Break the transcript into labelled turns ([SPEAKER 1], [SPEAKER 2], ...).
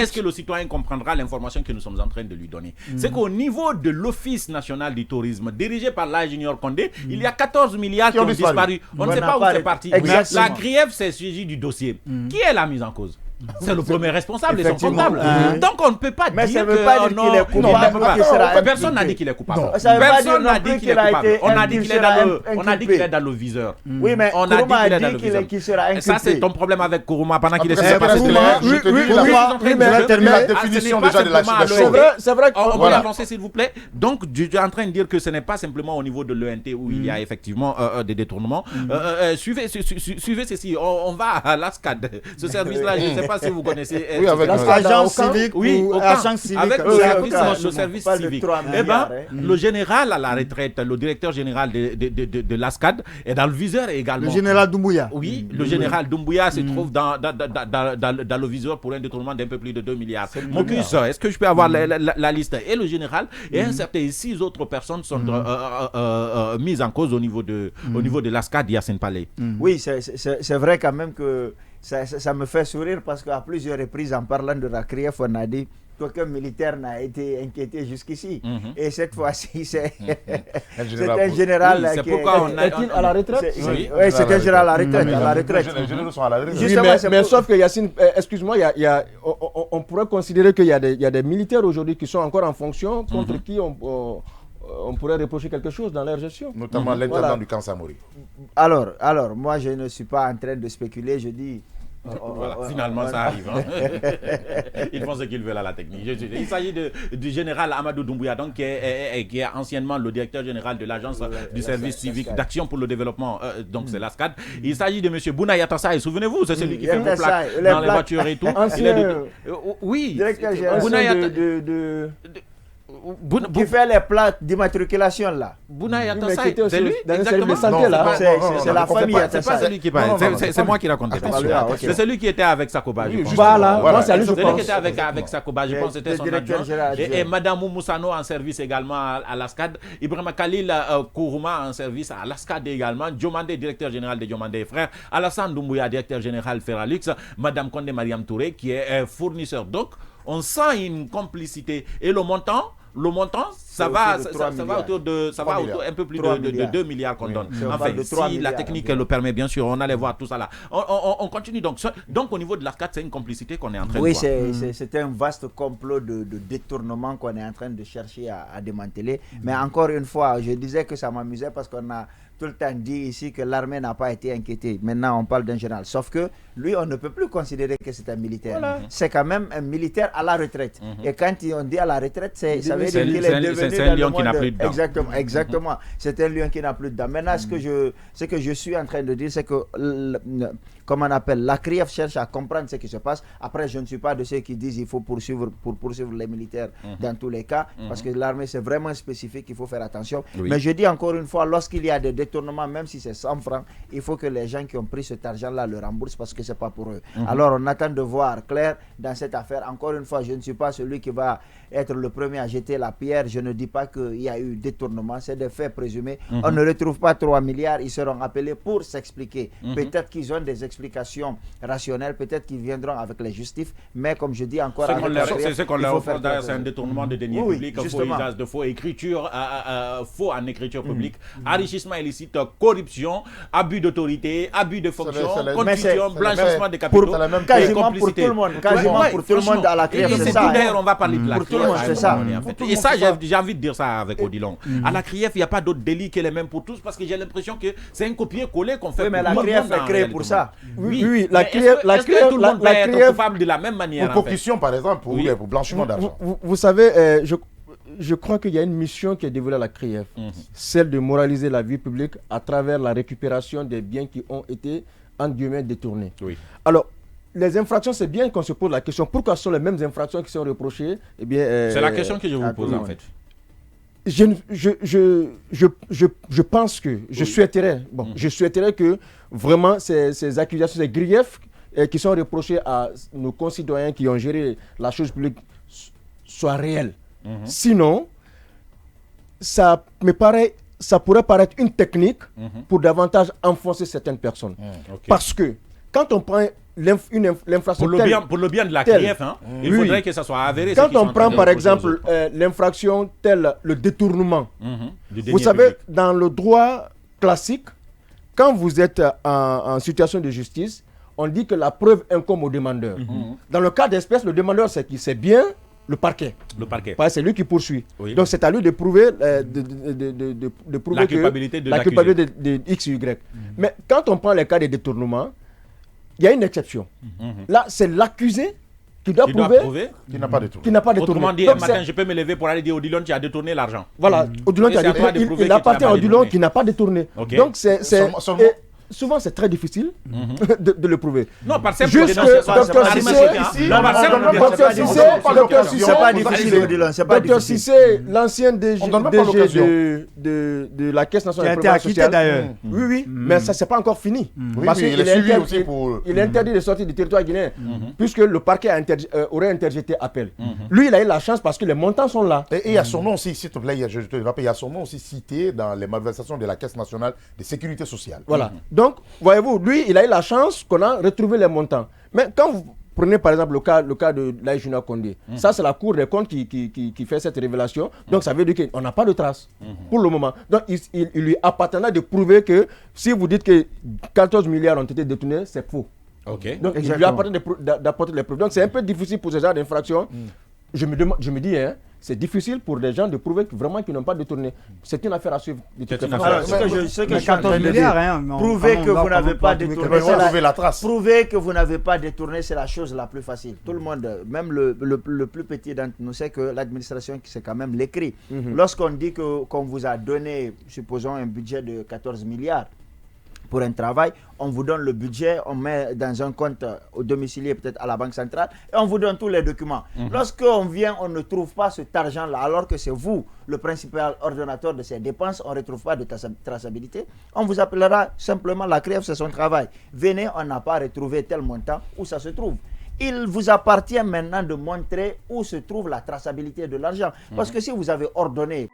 [SPEAKER 1] est-ce que le citoyen comprendra l'information que nous sommes en train de lui donner? C'est qu'au niveau de l'Office national du tourisme, dirigé par l'ingénieur Condé, il y a 14 milliards qui ont disparu. On ne sait pas où c'est parti. La CRIEF s'est saisie du dossier. Qui est la mise en cause? C'est le premier responsable et son comptable. Donc on ne peut pas dire qu'il est coupable. Personne n'a dit qu'il est coupable. Personne n'a dit qu'il est coupable. On a dit qu'il est dans le viseur.
[SPEAKER 2] Oui, mais Kourouma a dit qu'il sera inculpé.
[SPEAKER 1] Ça, c'est ton problème avec Kourouma pendant qu'il est
[SPEAKER 3] sur la définition déjà de la chose.
[SPEAKER 2] C'est vrai.
[SPEAKER 1] On peut avancer, s'il vous plaît. Donc, je suis en train de dire que ce n'est pas simplement au niveau de l'ENT où il y a effectivement des détournements. Suivez ceci. On va à l'ASCAD. Ce service-là, je ne sais pas si vous connaissez.
[SPEAKER 3] Oui, avec
[SPEAKER 2] l'agence civique.
[SPEAKER 1] Oui, avec le service civique. Eh bien, le général à la retraite, le directeur général de l'ASCAD est dans le viseur également.
[SPEAKER 2] Le général Doumbouya.
[SPEAKER 1] Oui, le général Doumbouya se trouve dans le viseur pour un détournement d'un peu plus de 2 milliards. Mocus, est-ce que je peux avoir la liste? Et le général et un certain 6 autres personnes sont mises en cause au niveau de l'ASCAD Yacine Palais.
[SPEAKER 2] Oui, c'est vrai quand même que ça me fait sourire parce qu'à plusieurs reprises, en parlant de la CRIEF, on a dit qu'aucun militaire n'a été inquiété jusqu'ici. Et cette fois-ci, c'est un général qui est à la retraite. Oui, c'est un général à la retraite.
[SPEAKER 3] Les généraux sont à la retraite.
[SPEAKER 4] Mais sauf que Yacine, excuse-moi, on pourrait considérer qu'il y a des militaires aujourd'hui qui sont encore en fonction contre qui on pourrait reprocher quelque chose dans leur gestion.
[SPEAKER 3] Notamment l'intendant du camp Samori.
[SPEAKER 2] Alors, moi, je ne suis pas en train de spéculer, je dis...
[SPEAKER 1] Finalement, ça arrive. Ils font ce qu'ils veulent à la technique. Il s'agit du général Amadou Doumbouya, donc, qui est anciennement le directeur général de l'agence du service civique d'action pour le développement, donc c'est l'ASCAD. Il s'agit de M. Bounaya Tassaï, souvenez-vous, c'est celui qui fait vos plaques dans les voitures et tout. Oui,
[SPEAKER 2] directeur général qui fait les plaques d'immatriculation là.
[SPEAKER 1] Bounaya Tassaï, c'est lui?
[SPEAKER 4] Exactement.
[SPEAKER 2] C'est la famille.
[SPEAKER 1] C'est pas celui qui parle, c'est moi qui raconte. C'est celui qui était avec Sakoba, je pense.
[SPEAKER 4] Voilà, c'est
[SPEAKER 1] celui qui était avec Sakoba, je pense que c'était son adjoint. Et Madame Moussano en service également à l'ASCAD. Ibrahima Khalil Kourouma en service à l'ASCAD également. Diomandé, directeur général de Diomandé et Frères. Alassane Doumbouya, directeur général Ferralux. Madame Condé Mariam Touré, qui est fournisseur. Donc, on sent une complicité. Et le montant, ça va autour de un peu plus de 2 milliards qu'on donne. Enfin, si la technique le permet, bien sûr, on allait voir tout ça là. On continue donc. Donc au niveau de l'ASCAD, c'est une complicité qu'on est en train de voir.
[SPEAKER 2] Oui, c'est un vaste complot de détournement qu'on est en train de chercher à démanteler. Mais encore une fois, je disais que ça m'amusait parce qu'on a tout le temps dit ici que l'armée n'a pas été inquiétée. Maintenant, on parle d'un général. Sauf que lui, on ne peut plus considérer que c'est un militaire. Voilà. C'est quand même un militaire à la retraite. Et quand on dit à la retraite, ça veut dire qu'il est devenu
[SPEAKER 1] c'est un lion qui n'a plus de dents.
[SPEAKER 2] Exactement. C'est un lion qui n'a plus de dents. Maintenant, ce que je suis en train de dire, c'est que, comme on appelle, la CRIEF cherche à comprendre ce qui se passe. Après, je ne suis pas de ceux qui disent qu'il faut poursuivre les militaires dans tous les cas, parce que l'armée, c'est vraiment spécifique, il faut faire attention. Oui. Mais je dis encore une fois, lorsqu'il y a des détournements, même si c'est 100 francs, il faut que les gens qui ont pris cet argent-là le remboursent parce que ce n'est pas pour eux. Alors, on attend de voir clair dans cette affaire. Encore une fois, je ne suis pas celui qui va être le premier à jeter la pierre. Je ne dis pas qu'il y a eu détournement, c'est des faits présumés. On ne retrouve pas 3 milliards, ils seront appelés pour s'expliquer. Peut-être qu'ils ont des explications rationnelles, peut-être qu'ils viendront avec les justifs, mais comme je dis encore...
[SPEAKER 1] C'est ce qu'on leur offre, c'est un détournement de deniers publics, faux usage de faux écriture, faux en écriture publique, enrichissement illicite, corruption, abus d'autorité, abus de fonction, confusion, blanchissement de capitaux,
[SPEAKER 2] quasiment pour tout le monde, pour tout le monde à la CRIEF, c'est ça.
[SPEAKER 1] D'ailleurs, on va parler de la
[SPEAKER 2] CRIEF, c'est ça.
[SPEAKER 1] Et ça, j'ai envie de dire ça avec Odilon. À la CRIEF, il n'y a pas d'autre délit que les mêmes pour tous, parce que j'ai l'impression que c'est un copier-coller qu'on fait.
[SPEAKER 2] Oui, mais la CRIEF est créée pour ça.
[SPEAKER 4] Oui, la CRIEF,
[SPEAKER 1] tout le monde peut être coupable de la même manière.
[SPEAKER 3] Pour corruption, par exemple, pour blanchiment d'argent.
[SPEAKER 4] Vous savez, je crois qu'il y a une mission qui est dévolue à la CRIEF, celle de moraliser la vie publique à travers la récupération des biens qui ont été, entre guillemets, détournés. Oui. Alors, les infractions, c'est bien qu'on se pose la question. Pourquoi ce sont les mêmes infractions qui sont reprochées? Eh bien,
[SPEAKER 1] c'est la question que je vous pose en fait.
[SPEAKER 4] Je pense que, je souhaiterais que vraiment ces accusations, ces griefs qui sont reprochés à nos concitoyens qui ont géré la chose publique soient réels. Sinon, ça pourrait paraître une technique pour davantage enfoncer certaines personnes. Parce que quand on prend l'infraction
[SPEAKER 1] pour le bien de la CRIEF, il faudrait que ça soit avéré.
[SPEAKER 4] Quand on prend par exemple l'infraction telle le détournement, vous savez, dans le droit classique, quand vous êtes en situation de justice, on dit que la preuve incombe au demandeur. Dans le cas d'espèce, le demandeur, c'est bien le parquet. Parce que c'est lui qui poursuit. Oui. Donc c'est à lui de prouver, de prouver la culpabilité de X, Y. Mais quand on prend les cas de détournement, il y a une exception. Là, c'est l'accusé qui doit prouver
[SPEAKER 3] qu'il n'a pas détourné.
[SPEAKER 1] Autrement dit, un matin, je peux me lever pour aller dire Odilon, tu as détourné l'argent.
[SPEAKER 4] Voilà, Odilon, tu as détourné. Il appartient à Odilon qui n'a pas détourné. Okay. Donc, souvent, c'est très difficile de le prouver.
[SPEAKER 1] Non, par simple
[SPEAKER 4] juste Docteur Cissé, l'ancien DG de la Caisse nationale de prévoyance sociale. D'ailleurs. Oui, mais ça, c'est pas encore fini. Parce qu'il est interdit de sortir du territoire guinéen, puisque le parquet aurait interjeté appel. Lui, il a eu la chance parce que les montants sont là.
[SPEAKER 3] Et il y a son nom aussi, s'il te plaît, je te rappelle, il y a son nom aussi cité dans les malversations de la Caisse nationale de sécurité sociale.
[SPEAKER 4] Voilà. Donc, voyez-vous, lui, il a eu la chance qu'on a retrouvé les montants. Mais quand vous prenez par exemple le cas de Laye Junior Condé, ça c'est la Cour des comptes qui fait cette révélation. Donc ça veut dire qu'on n'a pas de traces pour le moment. Donc il lui appartiendra de prouver que si vous dites que 14 milliards ont été détournés, c'est faux.
[SPEAKER 1] Okay.
[SPEAKER 4] Donc il lui appartient d'apporter les preuves. Donc c'est un peu difficile pour ce genre d'infraction. Je me dis, c'est difficile pour des gens de prouver vraiment qu'ils n'ont pas détourné. C'est une affaire à suivre.
[SPEAKER 2] Alors, ce que je suis en train de dire, prouver que vous n'avez pas détourné, prouver que vous n'avez pas détourné, c'est la chose la plus facile. Tout le monde, même le plus petit d'entre nous, sait que l'administration, c'est quand même l'écrit. Lorsqu'on dit qu'on vous a donné, supposons, un budget de 14 milliards, pour un travail, on vous donne le budget, on met dans un compte au domicilié, peut-être à la Banque centrale, et on vous donne tous les documents. Lorsqu'on vient, on ne trouve pas cet argent-là, alors que c'est vous, le principal ordonnateur de ces dépenses, on ne retrouve pas de traçabilité. On vous appellera simplement la CRIEF, c'est son travail. Venez, on n'a pas retrouvé tel montant, où ça se trouve. Il vous appartient maintenant de montrer où se trouve la traçabilité de l'argent. Parce que si vous avez ordonné